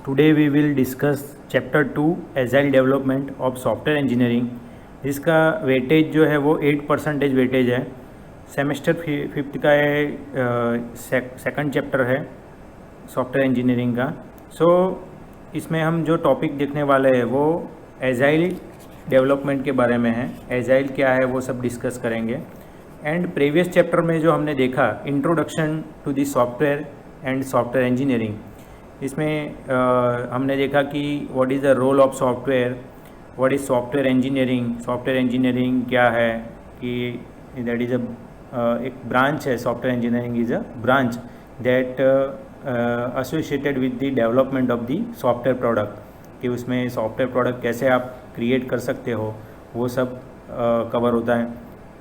Today we will discuss chapter 2 Agile Development of Software Engineering. जिसका weightage जो है वो 8% वेटेज है। सेमेस्टर फिफ्थ का सेकंड चैप्टर है सॉफ्टवेयर इंजीनियरिंग का। इसमें हम जो टॉपिक देखने वाले हैं वो एजाइल डेवलपमेंट के बारे में है। एजाइल क्या है वो सब डिस्कस करेंगे। एंड प्रीवियस चैप्टर में जो हमने देखा introduction to the software and software engineering, इसमें हमने देखा कि what is the role of software, what is software engineering, software engineering क्या है, कि दैट इज़ एक ब्रांच है। Software engineering is a branch that associated with the development of the software product, कि उसमें सॉफ्टवेयर प्रोडक्ट कैसे आप create कर सकते हो वो सब कवर होता है।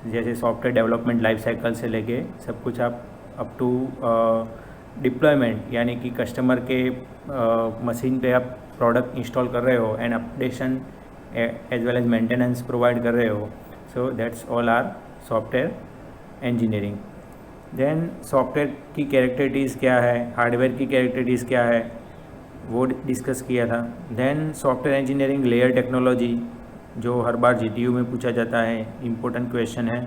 जैसे सॉफ्टवेयर डेवलपमेंट लाइफ साइकिल से लेके सब कुछ आप अप टू डिप्लॉयमेंट, यानी कि कस्टमर के मशीन पे आप प्रोडक्ट इंस्टॉल कर रहे हो and updation as well as maintenance provide कर रहे हो। So that's all are software engineering. Then software की कैरेक्टरिटीज़ क्या है, हार्डवेयर की कैरेक्टरिटीज़ क्या है वो डिस्कस किया था। Then software engineering layer technology, जो हर बार जीटीयू में पूछा जाता है, इम्पोर्टेंट क्वेश्चन है।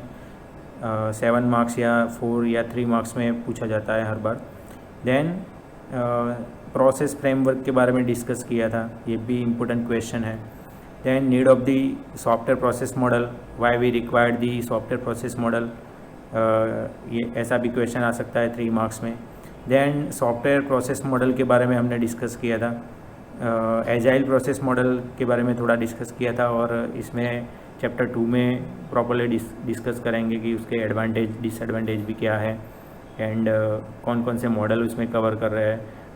7 मार्क्स या 4 या 3 मार्क्स में पूछा जाता है हर बार। देन प्रोसेस फ्रेमवर्क के बारे में डिस्कस किया था, ये भी इम्पोर्टेंट क्वेश्चन है। Then need of the software process model, why we required the software process model, ये ऐसा भी क्वेश्चन आ सकता है 3 मार्क्स में। देन सॉफ्टवेयर प्रोसेस मॉडल के बारे में हमने डिस्कस किया था। एजाइल प्रोसेस मॉडल के बारे में थोड़ा डिस्कस किया था, और इसमें चैप्टर 2 में प्रॉपरली डिस्कस करेंगे कि उसके एडवांटेज डिसएडवांटेज भी क्या है, एंड कौन कौन से मॉडल उसमें कवर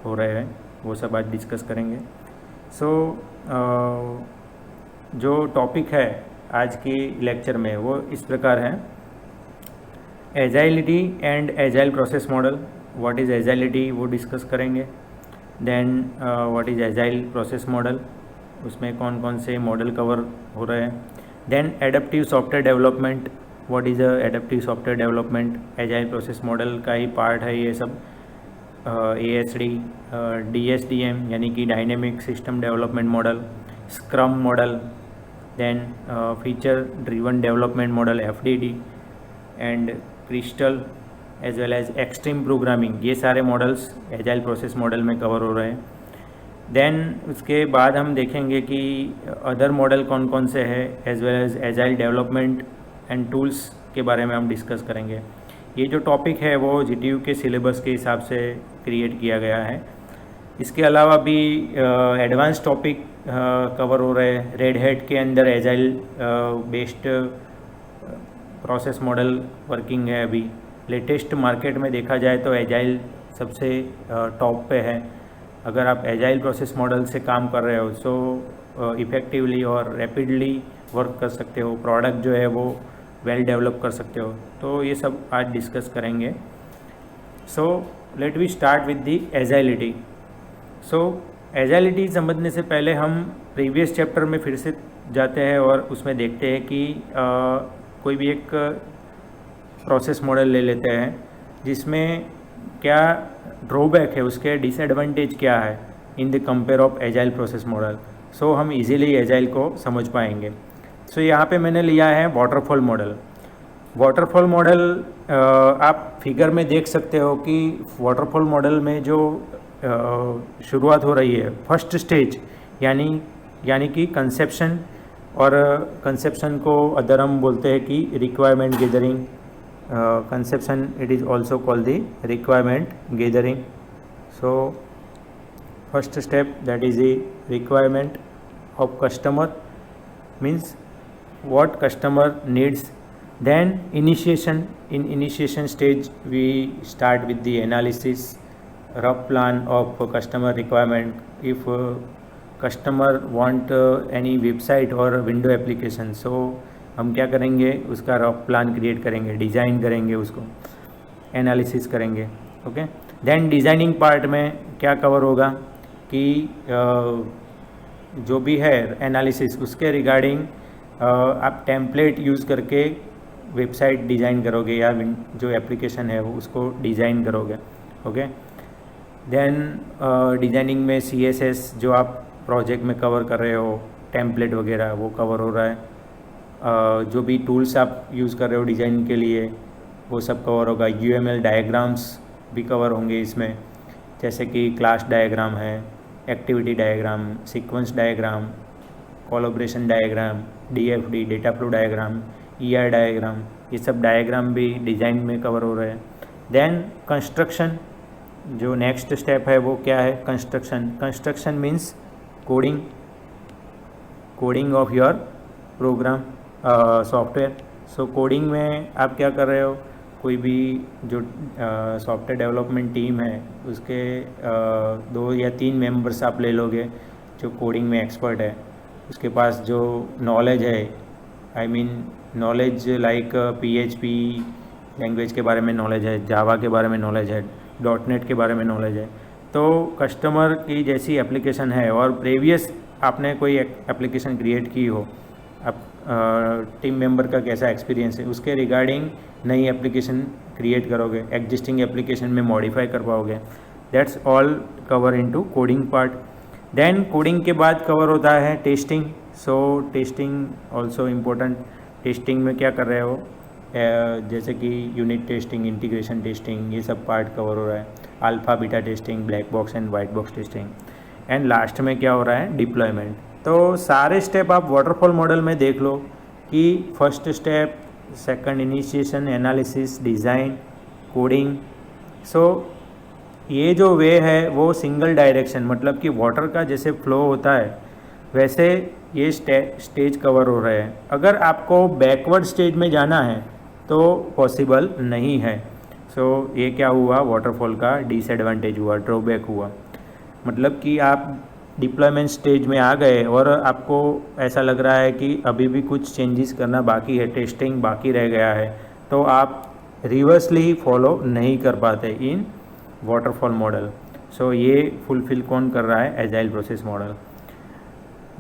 हो रहे हैं वो सब आज डिस्कस करेंगे। जो टॉपिक है आज की लेक्चर में वो इस प्रकार है, agility and agile process model. What is agility वो डिस्कस करेंगे। Then what is agile process model, उसमें कौन कौन से मॉडल कवर हो रहे हैं। Then adaptive software development, what is adaptive software development, agile process model का ही पार्ट है ये सब। ASD, DSDM यानी कि dynamic system development model, scrum model, then feature driven development model FDD, and crystal as well as extreme programming, ये सारे models agile process model में कवर हो रहे हैं। देन उसके बाद हम देखेंगे कि अदर मॉडल कौन कौन से हैं, as well as agile development and tools के बारे में हम डिस्कस करेंगे। ये जो टॉपिक है वो जीटीयू के सिलेबस के हिसाब से क्रिएट किया गया है। इसके अलावा भी एडवांस टॉपिक कवर हो रहे हैं। रेड हैट के अंदर agile based process model working है। अभी लेटेस्ट मार्केट में देखा जाए तो एजाइल सबसे टॉप पे है। अगर आप एजाइल प्रोसेस मॉडल से काम कर रहे हो तो इफ़ेक्टिवली और रैपिडली वर्क कर सकते हो, प्रोडक्ट जो है वो वेल डेवलप कर सकते हो। तो ये सब आज डिस्कस करेंगे। Let we start with the agility. Agility समझने से पहले हम प्रीवियस चैप्टर में फिर से जाते हैं और उसमें देखते हैं कि कोई भी एक प्रोसेस मॉडल ले लेते हैं जिसमें क्या ड्रॉबैक है, उसके डिसएडवांटेज क्या है in the compare of agile process model. हम इजीली एजाइल को समझ पाएंगे। यहाँ पे मैंने लिया है वाटरफॉल मॉडल। वाटरफॉल मॉडल आप फिगर में देख सकते हो कि वाटरफॉल मॉडल में जो शुरुआत हो रही है फर्स्ट स्टेज, यानी कि कंसेप्शन, और कंसेप्शन को अदर हम बोलते हैं कि requirement gathering. Conception it is also called the requirement gathering. First step that is the requirement of customer, means what customer needs. Then initiation, in initiation stage we start with the analysis, rough plan of customer requirement. If customer want any website or window application, हम क्या करेंगे, उसका rough plan create करेंगे, design करेंगे, उसको analysis करेंगे। Okay. Then designing part में क्या कवर होगा कि जो भी है एनालिसिस, उसके रिगार्डिंग आप टेम्पलेट यूज़ करके वेबसाइट डिज़ाइन करोगे या जो एप्लीकेशन है वो उसको डिज़ाइन करोगे। ओके। देन डिज़ाइनिंग में CSS जो आप प्रोजेक्ट में कवर कर रहे हो, टेम्पलेट वगैरह वो कवर हो रहा है। जो भी टूल्स आप यूज़ कर रहे हो डिज़ाइन के लिए वो सब कवर होगा। UML डायग्राम्स भी कवर होंगे इसमें, जैसे कि क्लास डायग्राम है, activity diagram, sequence diagram, collaboration diagram, DFD data flow diagram, ER diagram, ये सब डायग्राम भी डिज़ाइन में कवर हो रहे हैं। देन कंस्ट्रक्शन, जो नेक्स्ट स्टेप है वो क्या है, construction means coding of your program software. So coding में आप क्या कर रहे हो, कोई भी जो सॉफ्टवेयर डेवलपमेंट टीम है उसके 2 या 3 मेंबर्स आप ले लोगे जो कोडिंग में एक्सपर्ट है, उसके पास जो नॉलेज है, I mean knowledge like PHP language के बारे में नॉलेज है, जावा के बारे में नॉलेज है, .NET के बारे में नॉलेज है। तो कस्टमर की जैसी एप्लीकेशन है और प्रीवियस आपने कोई एप्लीकेशन क्रिएट की हो, आप टीम मेंबर का कैसा एक्सपीरियंस है उसके रिगार्डिंग नई एप्लीकेशन क्रिएट करोगे, एग्जिस्टिंग एप्लीकेशन में मॉडिफाई कर पाओगे। That's all cover into coding part. Then coding के बाद कवर होता है testing. So testing also important. Testing में क्या कर रहे हो, जैसे कि यूनिट टेस्टिंग, इंटीग्रेशन टेस्टिंग, ये सब पार्ट कवर हो रहा है। Alpha beta testing, black box and white box testing, and last में क्या हो रहा है, डिप्लॉयमेंट। तो सारे स्टेप आप वाटरफॉल मॉडल में देख लो कि first step, second initiation, analysis, design, coding. So ये जो वे है वो सिंगल डायरेक्शन, मतलब कि वाटर का जैसे फ्लो होता है वैसे ये स्टेज कवर हो रहे हैं। अगर आपको बैकवर्ड स्टेज में जाना है तो पॉसिबल नहीं है। सो ये क्या हुआ, वाटरफॉल का डिसएडवांटेज हुआ, ड्रॉबैक हुआ। मतलब कि आप डिप्लॉयमेंट स्टेज में आ गए और आपको ऐसा लग रहा है कि अभी भी कुछ चेंजेस करना बाकी है, टेस्टिंग बाकी रह गया है, तो आप रिवर्सली फॉलो नहीं कर पाते इन वाटरफॉल मॉडल। सो ये फुलफिल कौन कर रहा है, एजाइल प्रोसेस मॉडल।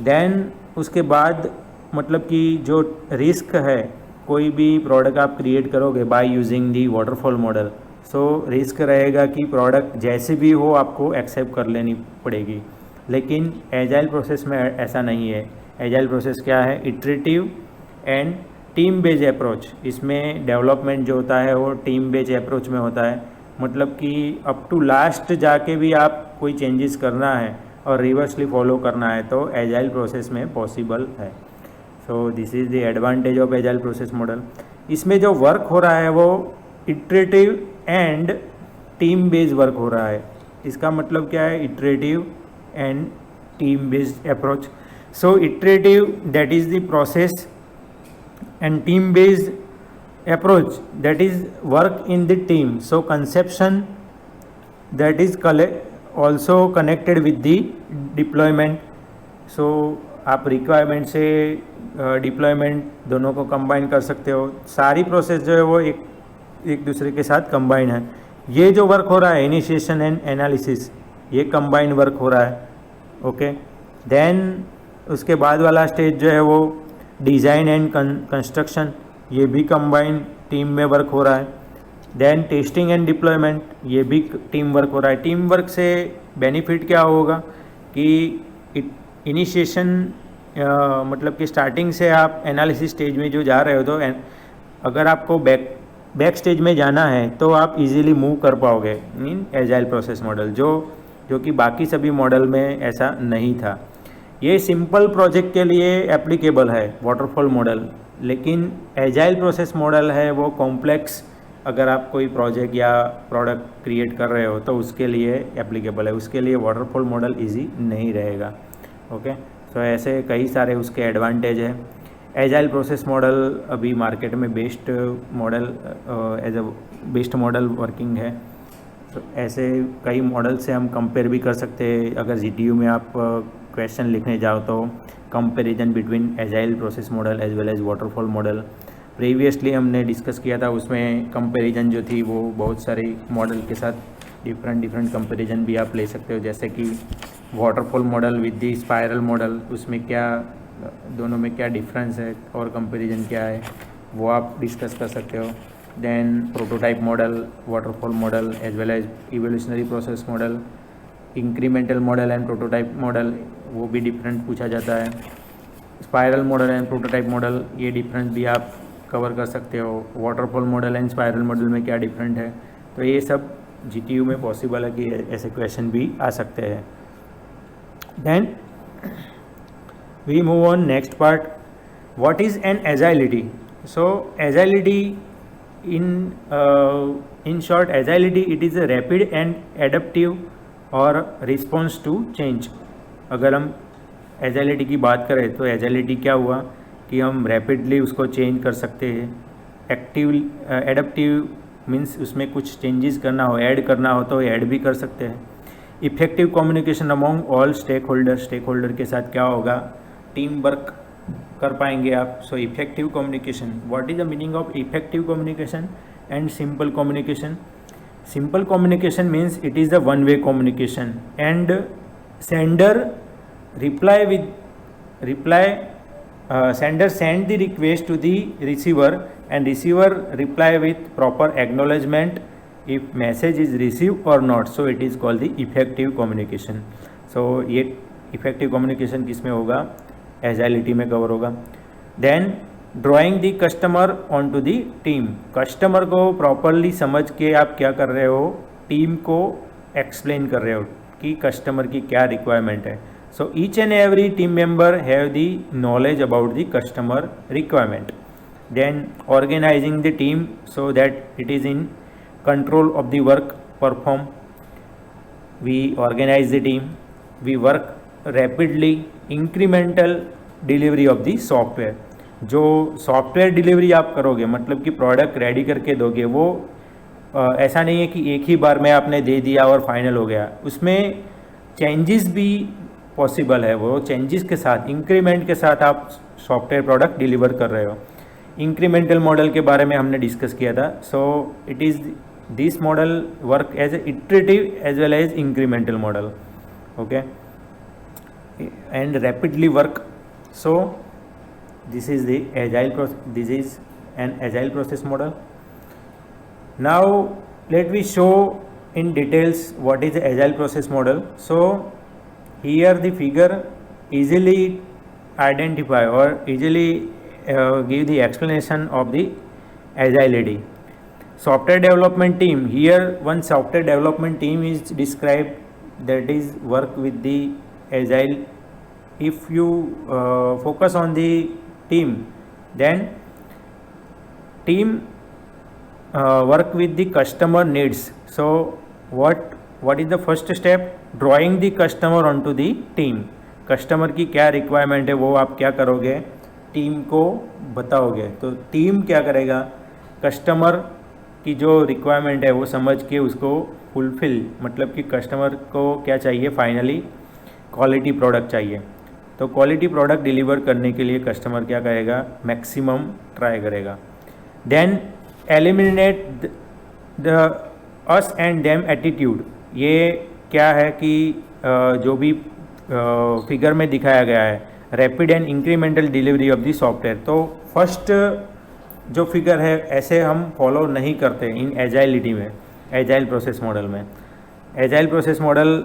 देन उसके बाद मतलब कि जो रिस्क है, कोई भी प्रोडक्ट आप क्रिएट करोगे by using the waterfall model, so risk रहेगा कि प्रोडक्ट जैसे भी हो आपको एक्सेप्ट कर लेनी पड़ेगी। लेकिन एजाइल प्रोसेस में ऐसा नहीं है। एजाइल प्रोसेस क्या है, iterative and team based approach. इसमें डेवलपमेंट जो होता है वो टीम बेस्ड अप्रोच में होता है। मतलब कि अप टू लास्ट जाके भी आप कोई चेंजेस करना है और रिवर्सली फॉलो करना है तो एजाइल प्रोसेस में पॉसिबल है। So this is the advantage of agile process model. इसमें जो वर्क हो रहा है वो iterative and team based work हो रहा है। इसका मतलब क्या है, iterative and team based approach. So iterative that is the process and team based approach that is work in the team. So conception that is also connected with the deployment. So आप requirement से deployment दोनों को combine कर सकते हो। सारी process जो है वो एक दूसरे के साथ कंबाइन है। ये जो वर्क हो रहा है इनिशिएशन एंड एनालिसिस, ये कंबाइन वर्क हो रहा है। ओके, देन उसके बाद वाला स्टेज जो है वो डिज़ाइन एंड कंस्ट्रक्शन, ये भी कंबाइन टीम में वर्क हो रहा है। देन टेस्टिंग एंड डिप्लॉयमेंट, ये भी टीम वर्क हो रहा है। टीम वर्क से बेनिफिट क्या होगा कि इनिशिएशन मतलब कि स्टार्टिंग से आप एनालिसिस स्टेज में जो जा रहे हो, तो अगर आपको बैक स्टेज में जाना है तो आप इजीली मूव कर पाओगे इन एजाइल प्रोसेस मॉडल, जो कि बाकी सभी मॉडल में ऐसा नहीं था। ये सिंपल प्रोजेक्ट के लिए एप्लीकेबल है वाटरफॉल मॉडल, लेकिन एजाइल प्रोसेस मॉडल है वो कॉम्प्लेक्स, अगर आप कोई प्रोजेक्ट या प्रोडक्ट क्रिएट कर रहे हो तो उसके लिए एप्लीकेबल है। उसके लिए वाटरफॉल मॉडल इजी नहीं रहेगा। ओके, सो ऐसे कई सारे उसके एडवांटेज है। एजाइल प्रोसेस मॉडल अभी मार्केट में best model as a best model working है। तो ऐसे कई मॉडल से हम कंपेयर भी कर सकते हैं। अगर GTU में आप क्वेश्चन लिखने जाओ तो comparison between agile process model as well as waterfall model previously हमने डिस्कस किया था। उसमें कंपैरिजन जो थी वो बहुत सारे मॉडल के साथ डिफरेंट कंपैरिजन भी आप ले सकते हो, जैसे कि waterfall model with the spiral model, उसमें क्या दोनों में क्या डिफरेंस है और कंपैरिजन क्या है वो आप डिस्कस कर सकते हो। then prototype model, waterfall model, as well as evolutionary process model, incremental model and prototype model, वो भी डिफरेंट पूछा जाता है। Spiral model and prototype model, ये डिफरेंस भी आप कवर कर सकते हो। Waterfall model and spiral model में क्या डिफरेंट है, तो ये सब जीटीयू में पॉसिबल है कि ऐसे क्वेश्चन भी आ सकते हैं। Then we move on next part, what is an agility. So agility in short, agility, it is a rapid and adaptive or response to change। अगर हम एजाइलिटी की बात करें तो एजाइलिटी क्या हुआ कि हम रैपिडली उसको चेंज कर सकते हैं। एक्टिव एडेप्टिव मीन्स उसमें कुछ चेंजेस करना हो, ऐड करना हो तो ऐड भी कर सकते हैं। Effective communication among all stakeholder के साथ क्या होगा, टीम वर्क कर पाएंगे आप। So effective communication, what is the meaning of effective communication and simple communication. Simple communication means it is the one way communication and sender sender send the request to the receiver and receiver reply with proper acknowledgement if message is received or not, so it is called the effective communication। so ये effective communication किस में होगा, एजाइलिटी में cover होगा। Then drawing the customer on to the team, customer को properly समझ के आप क्या कर रहे हो, टीम को एक्सप्लेन कर रहे हो कि कस्टमर की क्या रिक्वायरमेंट है। So each and every team member have the knowledge about the customer requirement. Then organizing the team so that it is in control of the work perform. We organize the team, we work rapidly, incremental delivery of the software. जो software delivery आप करोगे, मतलब कि product ready करके दोगे, वो ऐसा नहीं है कि एक ही बार में आपने दे दिया और फाइनल हो गया, उसमें चेंजेस भी पॉसिबल है। वो चेंजेस के साथ, इंक्रीमेंट के साथ आप सॉफ्टवेयर प्रोडक्ट डिलीवर कर रहे हो। इंक्रीमेंटल मॉडल के बारे में हमने डिस्कस किया था। So it is this model work as a iterative as well as incremental model, okay, and rapidly work। so this is the agile process, this is an agile process model। now let me show in details what is the agile process model। so here the figure easily identify or easily give the explanation of the agility। software development team, here one software development team is described, that is work with the agile। if you focus on the team, then team work with the customer needs। so what is the first step, drawing the customer onto the team। Customer की क्या requirement है वो आप क्या करोगे, team को बताओगे। तो टीम क्या करेगा, कस्टमर की जो रिक्वायरमेंट है वो समझ के उसको फुलफिल, मतलब कि कस्टमर को क्या चाहिए, फाइनली क्वालिटी प्रोडक्ट चाहिए। तो क्वालिटी प्रोडक्ट डिलीवर करने के लिए कस्टमर क्या करेगा, मैक्सिमम ट्राई करेगा। Then eliminate the us and them attitude, ये क्या है कि जो भी फिगर में दिखाया गया है, rapid and incremental delivery of the software. तो फर्स्ट जो फिगर है ऐसे हम फॉलो नहीं करते इन एजाइलिटी में, एजाइल प्रोसेस मॉडल में। Agile process model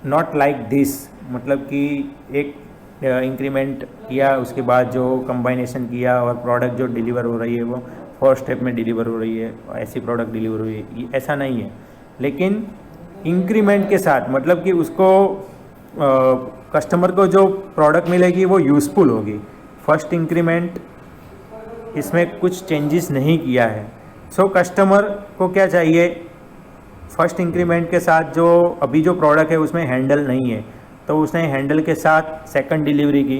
not like this, मतलब कि एक इंक्रीमेंट किया, उसके बाद जो कंबाइनेशन किया और प्रोडक्ट जो डिलीवर हो रही है वो फर्स्ट स्टेप में डिलीवर हो रही है, ऐसी प्रोडक्ट डिलीवर हुई है, ऐसा नहीं है। लेकिन इंक्रीमेंट के साथ, मतलब कि उसको कस्टमर को जो प्रोडक्ट मिलेगी वो यूज़फुल होगी। फर्स्ट इंक्रीमेंट इसमें कुछ चेंजेस नहीं किया है। सो कस्टमर को क्या चाहिए, फर्स्ट इंक्रीमेंट के साथ जो अभी जो प्रोडक्ट है उसमें हैंडल नहीं है, तो उसने हैंडल के साथ सेकंड डिलीवरी की।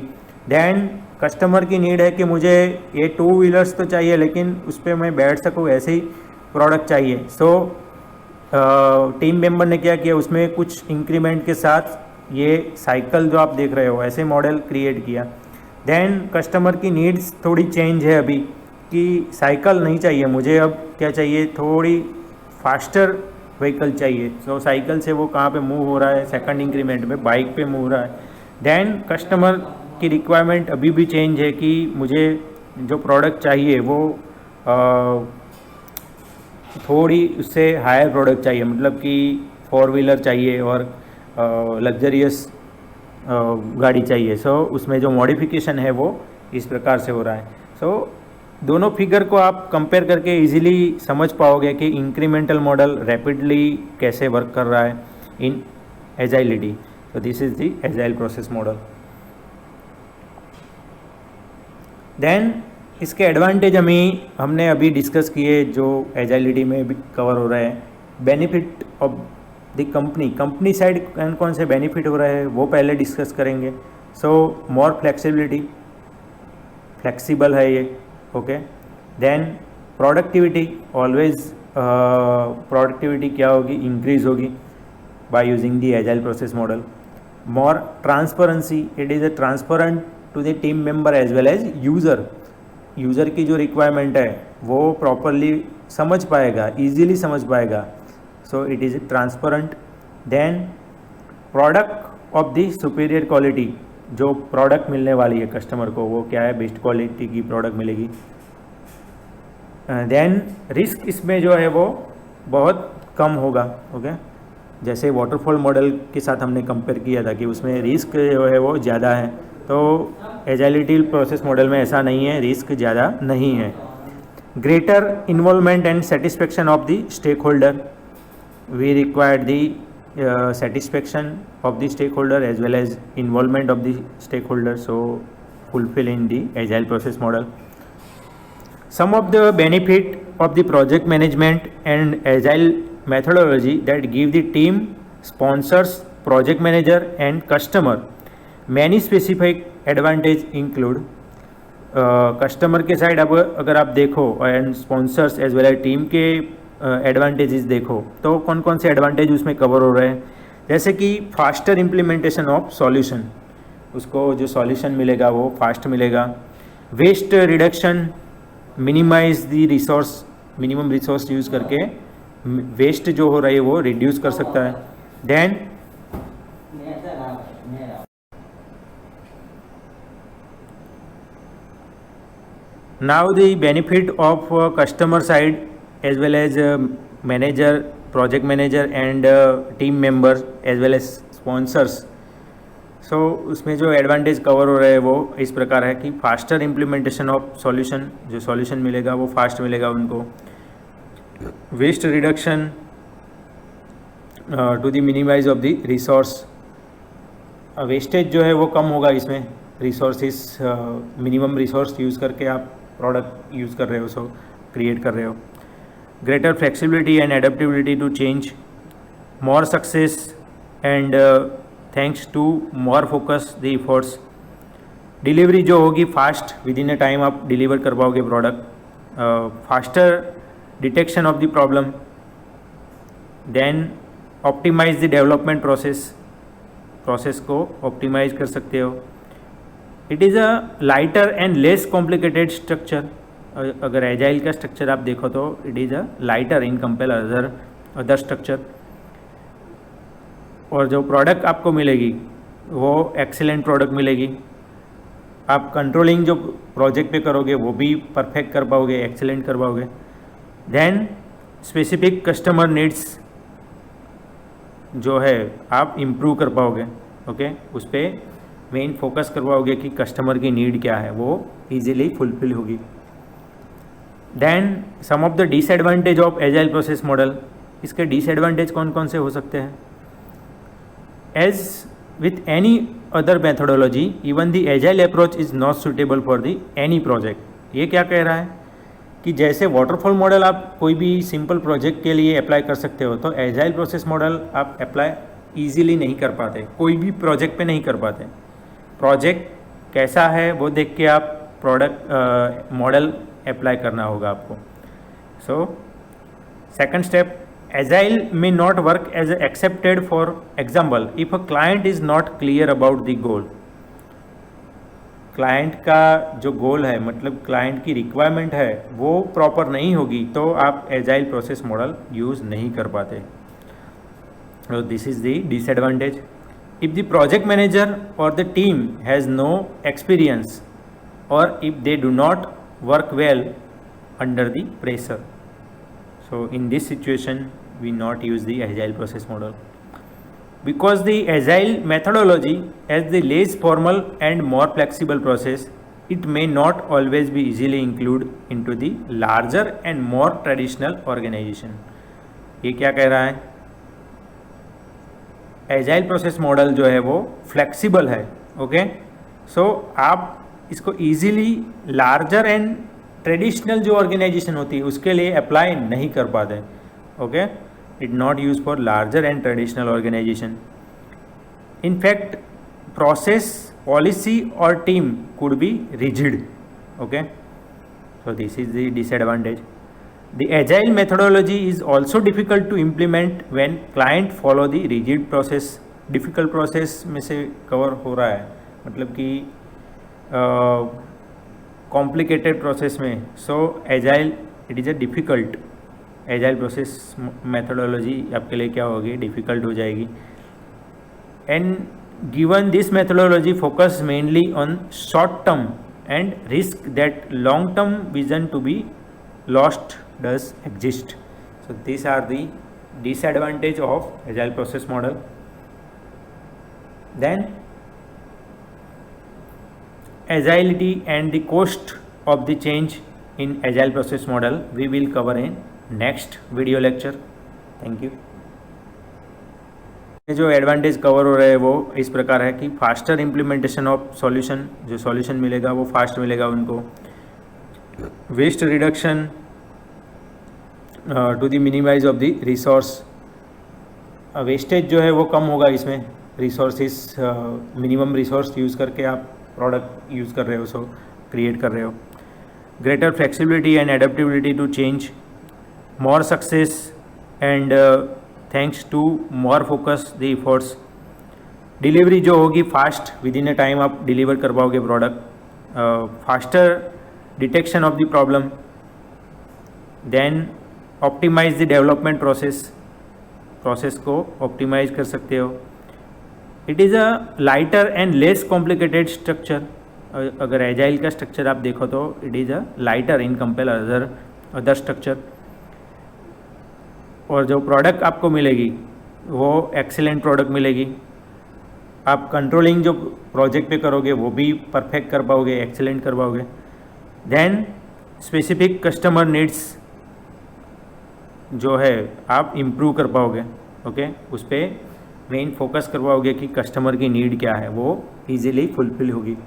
देन कस्टमर की नीड है कि मुझे ये 2 व्हीलर्स तो चाहिए लेकिन उस पर मैं बैठ सकूँ, ऐसे ही प्रोडक्ट चाहिए। सो टीम मेंबर ने क्या किया, उसमें कुछ इंक्रीमेंट के साथ ये साइकिल जो आप देख रहे हो ऐसे मॉडल क्रिएट किया। देन कस्टमर की नीड्स थोड़ी चेंज है अभी, कि साइकिल नहीं चाहिए मुझे, अब क्या चाहिए, थोड़ी फास्टर व्हीकल चाहिए। सो साइकिल से वो कहाँ पे मूव हो रहा है, सेकंड इंक्रीमेंट में बाइक पे मूव हो रहा है। देन कस्टमर की रिक्वायरमेंट अभी भी चेंज है कि मुझे जो प्रोडक्ट चाहिए वो थोड़ी उससे हायर प्रोडक्ट चाहिए, मतलब कि 4 व्हीलर चाहिए और लग्जरियस गाड़ी चाहिए। सो उसमें जो मॉडिफिकेशन है वो इस प्रकार से हो रहा है। सो दोनों फिगर को आप कंपेयर करके इजीली समझ पाओगे कि इंक्रीमेंटल मॉडल रैपिडली कैसे वर्क कर रहा है इन एजाइलिटी। So this is the agile process model. Then इसके एडवांटेज हमने अभी डिस्कस किए जो एजाइलिटी में भी कवर हो रहा है। Benefit of the company side कौन कौन से बेनिफिट हो रहे हैं वो पहले डिस्कस करेंगे। सो मोर फ्लेक्सिबिलिटी, फ्लेक्सिबल है ये, okay. Then productivity, always productivity क्या होगी, इंक्रीज होगी by using the agile process model. More transparency, it is a transparent to the team member as well as user की जो रिक्वायरमेंट है वो प्रॉपरली समझ पाएगा, इजीली समझ पाएगा। So it is transparent. Then product of the superior quality, जो product मिलने वाली है कस्टमर को वो क्या है, बेस्ट क्वालिटी की प्रोडक्ट मिलेगी। देन रिस्क इसमें जो है वो बहुत कम होगा, ओके। जैसे वाटरफॉल मॉडल के साथ हमने कंपेयर किया था कि उसमें रिस्क जो है वो ज़्यादा है, तो एजाइलिटी प्रोसेस मॉडल में ऐसा नहीं है, रिस्क ज़्यादा नहीं है। Greater involvement and satisfaction of the stakeholder, we required the satisfaction of the stakeholder as well as involvement of the stakeholder, so fulfil in the agile process model. Some of the benefit of the project management and agile methodology that give the team, sponsors, project manager and customer many specific advantage include customer के side अब अगर आप देखो and sponsors as well as team के advantages देखो तो कौन कौन से एडवांटेज उसमें कवर हो रहे हैं। जैसे कि फास्टर इम्प्लीमेंटेशन ऑफ सॉल्यूशन, उसको जो सॉल्यूशन मिलेगा वो फास्ट मिलेगा। Waste reduction, minimize the resource, minimum resource use करके वेस्ट जो हो रही है वो रिड्यूस कर सकता है। Then now the benefit of customer side as well as manager, project manager and team members as well as sponsors. So उसमें जो एडवांटेज कवर हो रहे हैं वो इस प्रकार है कि फास्टर इम्प्लीमेंटेशन ऑफ सॉल्यूशन, जो सॉल्यूशन मिलेगा वो फास्ट मिलेगा उनको। Waste reduction to the minimize of the resource, wastage जो है वो कम होगा इसमें, रिसोर्सेस मिनिमम रिसोर्स यूज़ करके आप प्रोडक्ट यूज़ कर रहे हो, सो क्रिएट कर रहे हो। Greater flexibility and adaptability to change, more success and thanks to more focus the efforts. Delivery जो होगी fast, within a time आप डिलीवर कर पाओगे product. Faster detection of the problem, then optimize the development process, process को optimize कर सकते हो। It is a lighter and less complicated structure, अगर एजाइल का स्ट्रक्चर आप देखो तो it is a lighter in compare other structure. और जो प्रोडक्ट आपको मिलेगी वो एक्सीलेंट प्रोडक्ट मिलेगी। आप कंट्रोलिंग जो प्रोजेक्ट पे करोगे वो भी परफेक्ट कर पाओगे, एक्सीलेंट कर पाओगे। देन स्पेसिफिक कस्टमर नीड्स जो है आप इम्प्रूव कर पाओगे, ओके। उस पर मेन फोकस कर पाओगे कि कस्टमर की नीड क्या है, वो इजीली फुलफिल होगी। Then some of the disadvantage of agile process model, इसके डिसएडवांटेज कौन कौन से हो सकते हैं। As with any other methodology, even the agile approach is not suitable for the any project. ये क्या कह रहा है कि जैसे वाटरफॉल मॉडल आप कोई भी सिंपल प्रोजेक्ट के लिए अप्लाई कर सकते हो, तो एजाइल प्रोसेस मॉडल आप अप्लाई इजीली नहीं कर पाते, कोई भी प्रोजेक्ट पे नहीं कर पाते। प्रोजेक्ट कैसा है वो देख के आप प्रोडक्ट मॉडल अप्लाई करना होगा आपको। So second step, Agile may not work as accepted. For example, if a client is not clear about the goal, client का जो गोल है, मतलब क्लाइंट की रिक्वायरमेंट है, वो प्रॉपर नहीं होगी तो आप एजाइल प्रोसेस मॉडल यूज़ नहीं कर पाते। This is the disadvantage. If the project manager और the team has no experience और if they do not work well under the pressure, So in this situation we not use the agile process model because the agile methodology as the less formal and more flexible process, it may not always be easily included into the larger and more traditional organization. ये क्या कह रहा है? Agile process model जो है वो flexible है. Okay, so आप इसको इजीली लार्जर एंड ट्रेडिशनल जो ऑर्गेनाइजेशन होती है उसके लिए अप्लाई नहीं कर पाते. Okay, it not use for larger and traditional organization. In fact process, policy और team could be rigid. Okay, so this is the disadvantage. The agile methodology is also difficult to implement when client follow the rigid process. difficult process में से cover हो रहा है, मतलब कि complicated process में. so agile it is a difficult, agile process methodology आपके लिए क्या होगी, difficult हो जाएगी. and given this methodology focus mainly on short term and risk that long term vision to be lost does exist. So these are the disadvantage of agile process model. Then agility and the cost of the change in agile process model we will cover in next video lecture. Thank you. जो advantage cover हो रहे हैं वो इस प्रकार है कि faster implementation of solution, जो सॉल्यूशन मिलेगा वो फास्ट मिलेगा उनको. Waste reduction to the minimize of the resource, wastage जो है वो कम होगा इसमें. रिसोर्सेस, मिनिमम रिसोर्स यूज़ करके आप प्रोडक्ट यूज़ कर रहे हो, सो क्रिएट कर रहे हो. Greater flexibility and adaptability to change, more success and thanks to more focus the efforts. Delivery जो होगी fast, within a time आप डिलीवर कर पाओगे product. Faster detection of the problem. Then optimize the development process, process को optimize कर सकते हो. It is a lighter and less complicated structure. अगर एजाइल का स्ट्रक्चर आप देखो तो it is a lighter in compare other structure. और जो प्रोडक्ट आपको मिलेगी वो एक्सीलेंट प्रोडक्ट मिलेगी. आप कंट्रोलिंग जो प्रोजेक्ट पे करोगे वो भी परफेक्ट कर पाओगे, एक्सीलेंट कर पाओगे. देन स्पेसिफिक कस्टमर नीड्स जो है आप इम्प्रूव कर पाओगे. ओके, उस पर मेन फोकस कर पाओगे कि कस्टमर की नीड क्या है, वो इजीली फुलफिल होगी.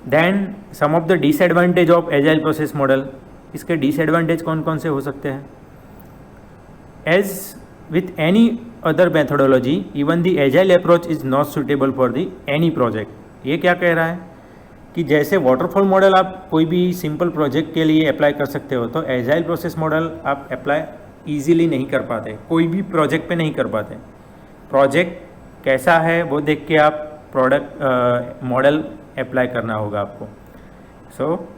Then some of the disadvantage of agile process model. इसके डिसएडवांटेज कौन कौन से हो सकते हैं? As with any other methodology, even the agile approach is not suitable for the any project. ये क्या कह रहा है कि जैसे वाटरफॉल मॉडल आप कोई भी सिंपल प्रोजेक्ट के लिए अप्लाई कर सकते हो, तो एजाइल प्रोसेस मॉडल आप अप्लाई इजीली नहीं कर पाते, कोई भी प्रोजेक्ट पे नहीं कर पाते. प्रोजेक्ट कैसा है वो देख के आप प्रोडक्ट मॉडल अप्लाई करना होगा आपको. So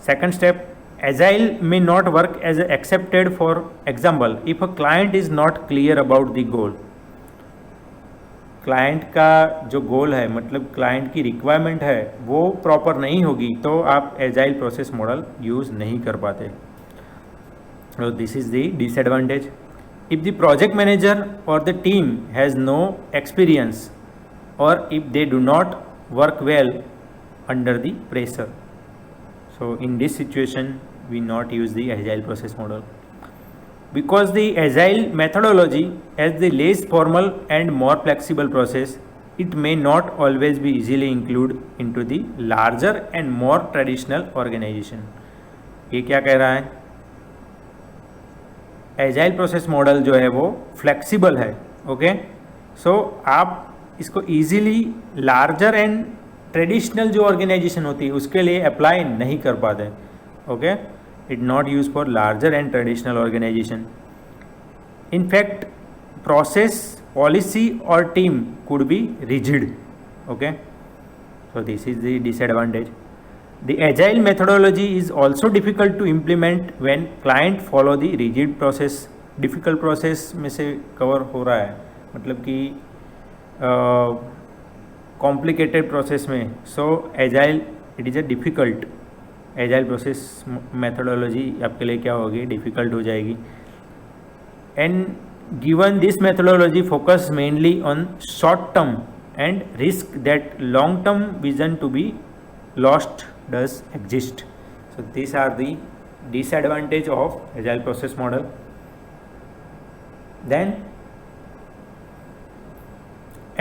second step, agile may not work as accepted. for example, if a client is not clear about the goal, client का जो गोल है, मतलब क्लाइंट की रिक्वायरमेंट है, वो प्रॉपर नहीं होगी तो आप एजाइल प्रोसेस मॉडल यूज़ नहीं कर पाते. so this is the disadvantage. if the project manager or the team has no experience or if they do not work well under the pressure, so in this situation we not use the agile process model because the agile methodology as the less formal and more flexible process, it may not always be easily included into the larger and more traditional organization. ये क्या कह रहा है? Agile process model जो है वो flexible है. Okay, so आप इसको इजीली लार्जर एंड ट्रेडिशनल जो ऑर्गेनाइजेशन होती है उसके लिए अप्लाई नहीं कर पाते. Okay, it not use for larger and traditional organization. In fact process, policy और team could be rigid. Okay, so this is the disadvantage. The agile methodology is also difficult to implement when client follow the rigid process. Difficult process में से cover हो रहा है, मतलब कि complicated process में. So agile it is a difficult, agile process methodology आपके लिए क्या होगी, डिफ़िकल्ट हो जाएगी. And given this methodology focus mainly on short term and risk that long term vision to be lost does exist. So these are the disadvantage of agile process model. Then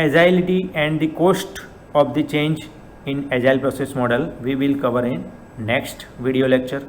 agility and the cost of the change in agile process model we will cover in next video lecture.